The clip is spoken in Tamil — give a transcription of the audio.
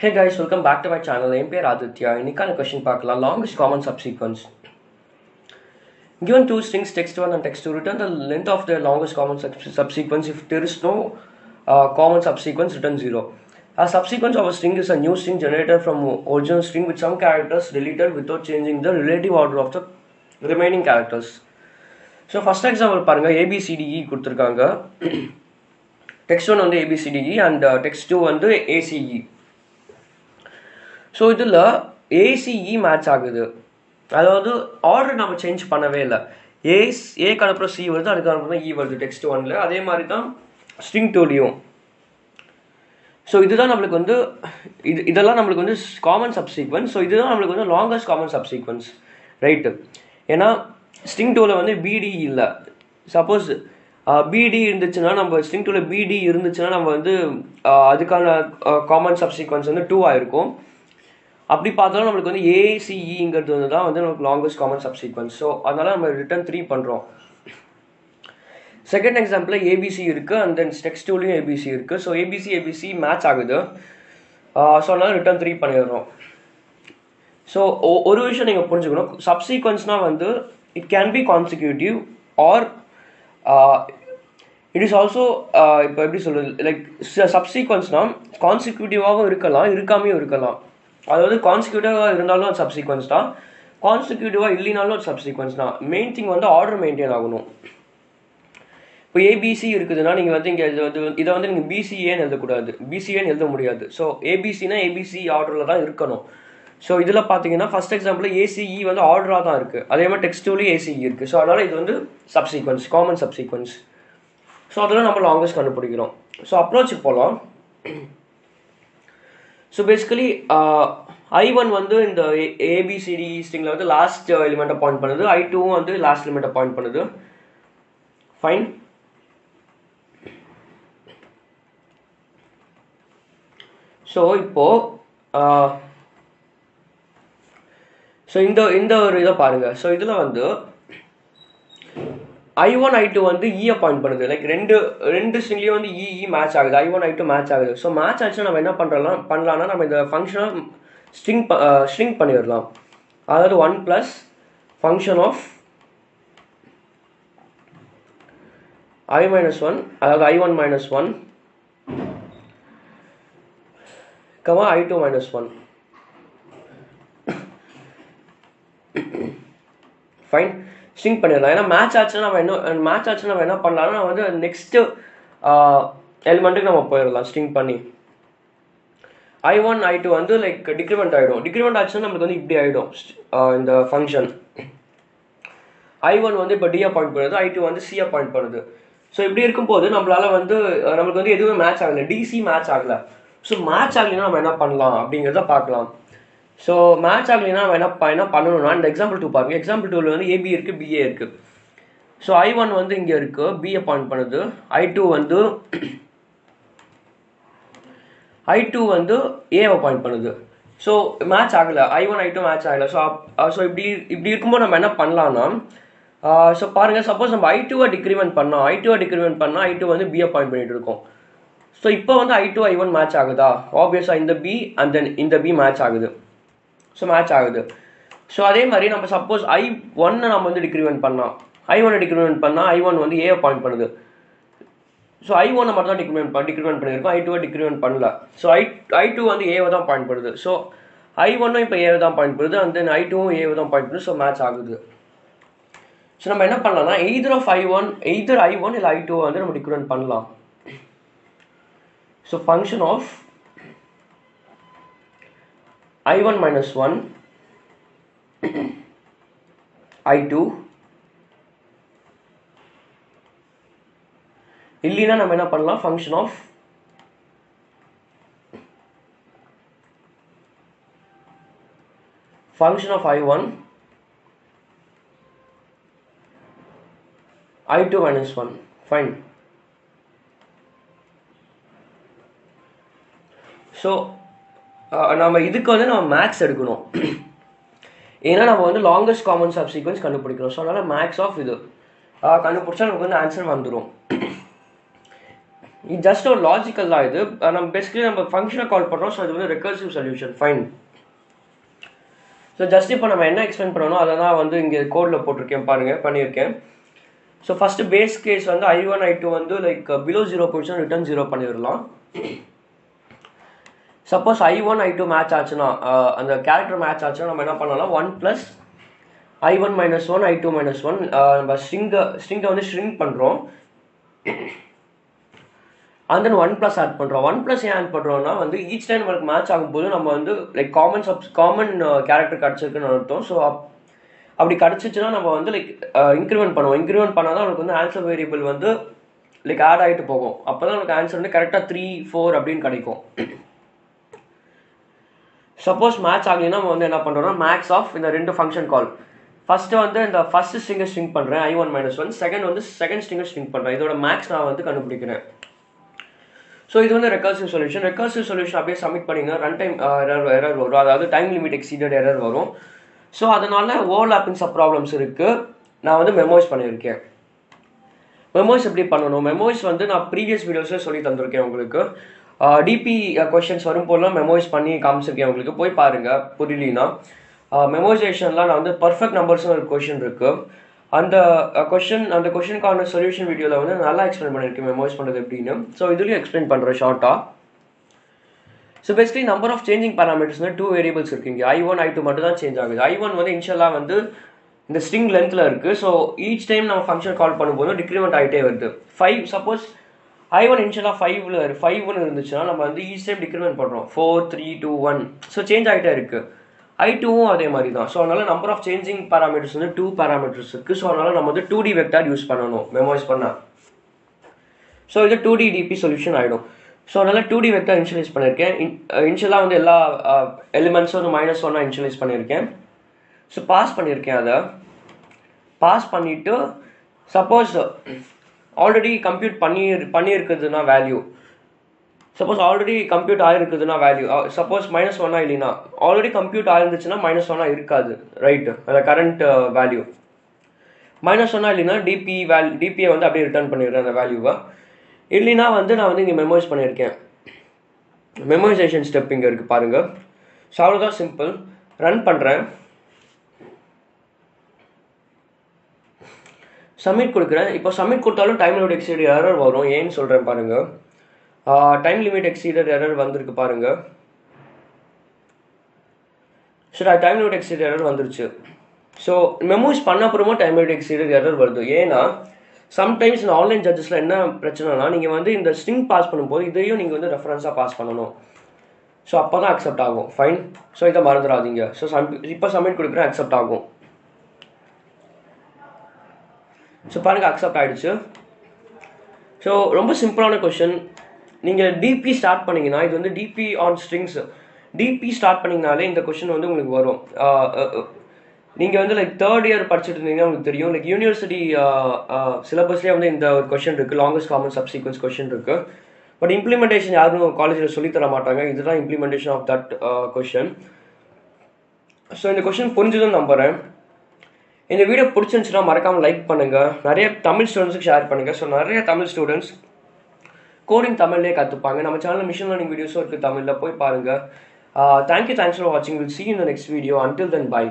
Hey guys, welcome back to my channel. என் பேர் ஆதித்யா. இன்னைக்கான question பார்க்கலாம். Longest common subsequence. Given two strings text1 and text2, return the length of the longest common subsequence if there is no common subsequence, return 0. A subsequence of a string is a new string generated from original string with some characters deleted without changing the relative order of the remaining characters. So first example பாருங்க, ABCDE கொடுத்திருக்காங்க. text1 வந்து ABCDE and text2 வந்து ACE. ஸோ இதில் ஏசிஇ மேட்ச் ஆகுது, அதாவது ஆர்டர் நம்ம சேஞ்ச் பண்ணவே இல்லை. ஏக்கு அனுப்புகிற சி வருது, அதுக்கு அனுப்புகிற இ வருது டெக்ஸ்ட் ஒன்ல. அதே மாதிரி தான் ஸ்ட்ரிங் டூலையும். ஸோ இதுதான் நம்மளுக்கு வந்து இதெல்லாம் நம்மளுக்கு வந்து காமன் சப்சீக்வன்ஸ். ஸோ இதுதான் நம்மளுக்கு வந்து லாங்கஸ்ட் காமன் சப்சீக்வன்ஸ், ரைட்டு? ஏன்னா ஸ்ட்ரிங் டூவில் வந்து பிடி இல்லை. சப்போஸ் பிடி இருந்துச்சுன்னா, நம்ம ஸ்ட்ரிங் டூவில் பிடி இருந்துச்சுன்னா நம்ம வந்து அதுக்கான காமன் சப்சீக்வன்ஸ் வந்து 2 ஆயிருக்கும். அப்படி பார்த்தாலும் நம்மளுக்கு வந்து ஏசிஇங்கிறது வந்து தான் வந்து நமக்கு லாங்கஸ்ட் காமன் சப்சீக்வன்ஸ். ஸோ அதனால் நம்ம ரிட்டர்ன் 3 பண்ணுறோம். செகண்ட் எக்ஸாம்பிளில் ஏபிசி இருக்குது அண்ட் தென் டெக்ஸ்ட் டூலையும் ஏபிசி இருக்குது. ஸோ ஏபிசி மேட்ச் ஆகுது. ஸோ அதனால் ரிட்டர்ன் 3 பண்ணிடுறோம். ஸோ ஒரு விஷயம் நீங்கள் புரிஞ்சுக்கணும், சப்சீக்வன்ஸ்னால் வந்து it can be consecutive R it is also, இப்போ எப்படி சொல்கிறது, லைக் சப்சீக்வன்ஸ்னால் கான்சிக்யூட்டிவாகவும் இருக்கலாம், இருக்காமையும் இருக்கலாம். அதாவது கான்சிக்யூட்டிவாக இருந்தாலும் அது சப்சீக்வன்ஸ் தான், கான்சிக்யூட்டிவாக இல்லைனாலும் அது சப்சீக்வன்ஸ் தான். மெயின் திங் வந்து ஆர்டர் மெயின்டைன் ஆகணும். இப்போ ஏபிசி இருக்குதுன்னா நீங்கள் வந்து இங்கே இதை வந்து நீங்கள் பிசிஏன்னு எழுதக்கூடாது, பிசிஏன்னு எழுத முடியாது. ஸோ ஏபிசினா ஏபிசி ஆர்டரில் தான் இருக்கணும். ஸோ இதில் பார்த்தீங்கன்னா ஃபர்ஸ்ட் எக்ஸாம்பிள் ஏசிஇ வந்து ஆர்டராக தான் இருக்குது, அதே மாதிரி டெக்ஸ்ட் டூலையும் ஏசிஇ இருக்குது. ஸோ அதனால் இது வந்து சப்சீக்வன்ஸ், காமன் சப்சீக்வன்ஸ். ஸோ அதெல்லாம் நம்ம லாங்கஸ்ட் கண்டுபிடிக்கிறோம். ஸோ அப்ரோச் போகலாம். ஸோ பேசிக்கலி I1 வந்து இந்த ஏபிசிடி ஸ்ட்ரிங்கில் வந்து லாஸ்ட் எலிமெண்ட்டை பாயிண்ட் பண்ணுது, I2 வந்து லாஸ்ட் எலிமெண்ட்டை பாயிண்ட் பண்ணுது. ஃபைன். ஸோ இப்போது இந்த ஒரு இதை பாருங்கள். ஸோ இதில் வந்து I1 I2 வந்து இயை பாயிண்ட் பண்ணுது. லைக் ரெண்டு ஸ்ட்ரிங்லேயும் வந்து இ மேட்ச் ஆகுது, I1 I2 மேட்ச் ஆகுது. ஸோ மேட்ச் ஆச்சுன்னா நம்ம என்ன பண்ணலாம்னா நம்ம இந்த ஃபங்க்ஷனை ஸ்ட்ரிங் பண்ணிடலாம். அதாவது 1 + ஃபங்க்ஷன் ஆஃப் I-1, அதாவது I1 - 1 I2 - 1. ஃபைன், ஸ்ட்ரிங் பண்ணிடலாம். ஏன்னா மேட்ச் ஆச்சுன்னா நம்ம என்ன பண்ணலாம்னா வந்து நெக்ஸ்ட்டு எலிமெண்ட்டுக்கு நம்ம போயிடலாம் ஸ்ட்ரிங் பண்ணி. I1 I2 வந்து லைக் டிக்ரிமெண்ட் ஆகிடும். டிக்ரிமெண்ட் ஆச்சுன்னா நம்மளுக்கு வந்து இப்படி ஆகிடும் இந்த ஃபங்க்ஷன். I1 வந்து இப்போ டியை பாயிண்ட் பண்ணுது, I2 வந்து சியை பாயிண்ட் பண்ணுது. ஸோ இப்படி இருக்கும்போது நம்மளுக்கு வந்து எதுவுமே மேட்ச் ஆகலை, டிசி மேட்ச் ஆகலை. ஸோ மேட்ச் ஆகலைன்னா நம்ம என்ன பண்ணலாம் அப்படிங்கிறத பார்க்கலாம். ஸோ மேட்ச் ஆகலைன்னா நம்ம என்ன பண்ணணும்னா இந்த எக்ஸாம்பிள் 2 பாருங்கள். எக்ஸாம்பிள் 2ல் வந்து ஏபி இருக்குது, பிஏ இருக்குது. ஸோ I1 வந்து இங்கே இருக்குது, பிஏ பாயிண்ட் பண்ணுது. I2 வந்து ஏவை பாயிண்ட் பண்ணுது. ஸோ மேட்ச் ஆகலை, I1 I2 மேட்ச் ஆகலை. ஸோ இப்படி இருக்கும்போது நம்ம என்ன பண்ணலாம்னா, ஸோ பாருங்கள், சப்போஸ் நம்ம I2 டிக்ரிமெண்ட் பண்ணால் I2 வந்து பிஏ பாயிண்ட் பண்ணிட்டு இருக்கோம். ஸோ இப்போ வந்து I2 I1 மேட்ச் ஆகுதா? ஆப்வியஸாக இந்த பி அண்ட் தென் இந்த பி மேட்ச் ஆகுது. ஸோ மேட்ச் ஆகுது. ஸோ அதே மாதிரி நம்ம சப்போஸ் I1 நம்ம வந்து டிக்ரிமெண்ட் பண்ணால் I1 வந்து ஏவை பாயிண்ட் பண்ணுது. ஸோ I1 மட்டும் தான் டிக்ரிமெண்ட் பண்ணியிருக்கோம், I2 டிக்ரிமெண்ட் பண்ணல. ஸோ I2 வந்து ஏவை தான் பாயிண்ட் பண்ணுது. ஸோ I1 இப்போ ஏவை தான் பாயிண்ட் பண்ணுது அண்ட் தென் I2 ஏவை தான் பாயிண்ட் பண்ணுது. ஸோ மேட்ச் ஆகுது. ஸோ நம்ம என்ன பண்ணலாம்னா எய்தர் I1 இல்லை I2 வந்து நம்ம டிக்ரிமெண்ட் பண்ணலாம். So function of I1 - 1 I2 இல்லைன்னா நம்ம என்ன பண்ணலாம், function of I1 I2 - 1. Fine. So நம்ம இதுக்கு வந்து நம்ம மேக்ஸ் எடுக்கணும். ஏன்னா நம்ம வந்து லாங்கஸ்ட் காமன் சப்சீக்வன்ஸ் கண்டுபிடிக்கிறோம். ஸோ அதனால் மேக்ஸ் ஆஃப் இது கண்டுபிடிச்சா நமக்கு வந்து ஆன்சர் வந்துடும். இது ஜஸ்ட் ஒரு லாஜிக்கல் தான் இது. நம்ம பேசிக்கலி நம்ம ஃபங்க்ஷனை கால் பண்ணுறோம். ஸோ இது வந்து recursive solution. Fine. So just இப்போ நம்ம என்ன எக்ஸ்பிளைன் பண்ணணும் அதை தான் வந்து இங்கே கோடில் போட்டிருக்கேன் பாருங்கள், பண்ணியிருக்கேன். ஸோ ஃபஸ்ட்டு பேஸ் கேஸ் வந்து I1 I2 வந்து லைக் பிலோ 0 பொசிஷன் ரிட்டர்ன் 0 பண்ணிடலாம். சப்போஸ் I1 I2 மேட்ச் ஆச்சுன்னா, அந்த கேரக்டர் மேட்ச் ஆச்சுன்னா நம்ம என்ன பண்ணலாம், 1 + I1 - 1 I2 - 1 நம்ம ஸ்ட்ரிங்கை வந்து ஷ்ரிங்க் பண்ணுறோம். and then 1 + ஆட் பண்ணுறோம். 1 + ஏன் ஆட் பண்ணுறோம்னா வந்து ஈச் டைம் நம்மளுக்கு மேட்ச் ஆகும்போது நம்ம வந்து லைக் காமன் கேரக்டர் கிடச்சிருக்குன்னு அர்த்தம். ஸோ அப்படி கிடச்சிச்சுன்னா நம்ம வந்து லைக் இன்க்ரிமெண்ட் பண்ணுவோம். இன்க்ரிமெண்ட் பண்ணால் தான் நமக்கு வந்து ஆன்சர் வேரியபிள் வந்து லைக் ஆட் ஆகிட்டு போகும். அப்போ தான் நமக்கு ஆன்சர் வந்து கரெக்டாக 3, 4 அப்படின்னு கிடைக்கும். சப்போஸ் மேட்ச் ஆகலைன்னா நம்ம வந்து என்ன பண்ணுறோம்னா மேக்ஸ் ஆஃப் இந்த 2 ஃபங்க்ஷன் கால். ஃபஸ்ட்டு வந்து இந்த ஃபஸ்ட்டு ஸ்ட்ரிங்கை ஸ்ட்ரிங் பண்ணுறேன் I1 - 1. செகண்ட் வந்து செகண்ட் ஸ்ட்ரிங்கை ஸ்ட்ரிங் பண்ணுறேன். இதோட மேக்ஸ் நான் வந்து கண்டுபிடிக்கிறேன். ஸோ இது வந்து ரெக்கர்சிவ் சொல்யூஷன். ரெக்கர்சிவ் சொல்யூஷன் அப்படியே சப்மிட் பண்ணிங்கன்னா ரன் டைம் எரர் வரும், அதாவது டைம் லிமிட் எக்ஸீடட் எரர் வரும். ஸோ அதனால ஓவர்லாப்பிங் சப் ப்ராப்ளம்ஸ் இருக்குது. நான் வந்து மெமோஸ் பண்ணியிருக்கேன். மெமோஸ் எப்படி பண்ணணும், மெமோஸ் வந்து நான் ப்ரீவியஸ் வீடியோஸில் சொல்லி தந்திருக்கேன் உங்களுக்கு. டிபி கொஷின்ஸ் வரும்போதெல்லாம் மெமோஸ் பண்ணி காமிச்சிருக்கேன் உங்களுக்கு, போய் பாருங்கள் புரியலனா. மெமோசேஷன்லாம் நான் வந்து பர்ஃபெக்ட் நம்பர்ஸ்னு ஒரு கொஷின் இருக்குது. அந்த கொஷினுக்கான சொல்யூஷன் வீடியோவில் வந்து நல்லா எக்ஸ்பிளைன் பண்ணியிருக்கேன் மெமோஸ் பண்ணுறது எப்படின்னு. ஸோ இதுலேயும் எக்ஸ்பிளைன் பண்ணுறேன் ஷார்ட்டாக. So basically number of changing parameters வந்து 2 வேரியபிள்ஸ் இருக்குங்க. I1 I2 மட்டும் தான் சேஞ்ச் ஆகுது. I1 வந்து இன்ஷியலாக வந்து இந்த ஸ்ட்ரிங் லென்த்தில் இருக்குது. ஸோ ஈச் டைம் நம்ம ஃபங்க்ஷன் கால் பண்ணும்போது டிக்ரிமெண்ட் ஆகிட்டே வருது. 5 சப்போஸ் I1 இன்ஷியலாக 5 இருந்துச்சுன்னா நம்ம வந்து ஈச் டைம் டிக்ரிமெண்ட் பண்ணுறோம். 4, 3, 2, 1. ஸோ சேஞ்ச் ஆகிட்டே இருக்குது. I2வும் அதே மாதிரி தான். ஸோ அதனால் நம்பர் ஆஃப் சேஞ்சிங் பேராமீட்டர்ஸ் வந்து 2 பேராமீட்டர்ஸ் இருக்குது. ஸோ அதனால் நம்ம வந்து 2D வெக்டார் யூஸ் பண்ணணும் மெமோரைஸ் பண்ணால். ஸோ இது 2D டிபி சொல்யூஷன் ஆகிடும். ஸோ அதனால் 2D வெக்டார் இனிஷியலைஸ் பண்ணியிருக்கேன். இனிஷியலாக வந்து எல்லா எலிமெண்ட்ஸும் வந்து -1 இனிஷியலைஸ் பண்ணியிருக்கேன். ஸோ பாஸ் பண்ணியிருக்கேன். அதை பாஸ் பண்ணிவிட்டு சப்போஸ் ஆல்ரெடி கம்ப்யூட் பண்ணியிருக்குதுன்னா வேல்யூ, சப்போஸ் ஆல்ரெடி கம்ப்யூட் ஆகிருக்குதுன்னா வேல்யூ, சப்போஸ் -1 இல்லைன்னா ஆல்ரெடி கம்ப்யூட் ஆயிருந்துச்சுன்னா -1 இருக்காது, ரைட்டு, அந்த கரண்ட் வேல்யூ. -1 இல்லைன்னா டிபியை வந்து அப்படியே ரிட்டர்ன் பண்ணிடுறேன் அந்த வேல்யூவை. இல்லைன்னா வந்து நான் வந்து இங்கே மெமோரைஸ் பண்ணியிருக்கேன். மெமோரைசேஷன் ஸ்டெப் இங்கே இருக்குது பாருங்கள். ஸோ அவ்வளோதான், சிம்பிள். ரன் பண்ணுறேன், சப்மிட் கொடுக்குறேன். இப்போ சப்மிட் கொடுத்தாலும் டைம் லிமிட் எக்ஸீடட் எரர் வரும். ஏன்னு சொல்கிறேன் பாருங்கள். டைம் லிமிட் எக்ஸீடட் எரர் வந்திருக்கு பாருங்கள். சரி, டைம் லிமிட் எக்ஸீடட் எரர் வந்துருச்சு. ஸோ மெமோஸ் பண்ண அப்புறமும் டைம் லிமிட் எக்ஸீடட் எரர் வருது. ஏன்னா சம்டைம்ஸ் இந்த ஆன்லைன் ஜட்ஜஸில் என்ன பிரச்சனைனா, நீங்கள் வந்து இந்த ஸ்ட்ரிங் பாஸ் பண்ணும்போது இதையும் நீங்கள் வந்து ரெஃபரன்ஸாக பாஸ் பண்ணணும். ஸோ அப்போ தான் அக்செப்ட் ஆகும். ஃபைன். ஸோ இதை மறந்துடாதீங்க. ஸோ இப்போ சப்மிட் கொடுக்குறேன், அக்செப்ட் ஆகும். ஸோ பாருங்கள், அக்செப்ட் ஆகிடுச்சு. ஸோ ரொம்ப சிம்பிளான கொஷின். நீங்கள் டிபி ஸ்டார்ட் பண்ணிங்கன்னா, இது வந்து DP on strings. DP start பண்ணிங்கனாலே இந்த கொஷின் வந்து உங்களுக்கு வரும். நீங்கள் வந்து லைக் 3rd இயர் படிச்சுட்டு இருந்தீங்கன்னா உங்களுக்கு தெரியும். லைக் யூனிவர்சிட்டி சிலபஸ்லேயே வந்து இந்த ஒரு கொஷின் இருக்குது, லாங்கஸ்ட் காமன் சப்சீக்வன்ஸ் கொஷின் இருக்குது. பட் இம்ப்ளிமெண்டேஷன் யாரும் காலேஜில் சொல்லித்தர மாட்டாங்க. இதுதான் implementation of that question. So இந்த கொஷின் புரிஞ்சுதுன்னு நம்புகிறேன். இந்த வீடியோ பிடிச்சிருந்துச்சுன்னா மறக்காமல் லைக் பண்ணுங்கள், நிறைய தமிழ் ஸ்டூடெண்ட்ஸுக்கு ஷேர் பண்ணுங்கள். ஸோ நிறைய தமிழ் ஸ்டூடெண்ட்ஸ் கோடிங் தமிழ்லேயே கற்றுப்பாங்க. நம்ம சேனலில் மிஷின் லேர்னிங் வீடியோஸும் இருக்குது தமிழில், போய் பாருங்கள். தேங்க்யூ, தேங்க்ஸ் ஃபார் வாட்சிங். Will see you in the next video. Until then, bye.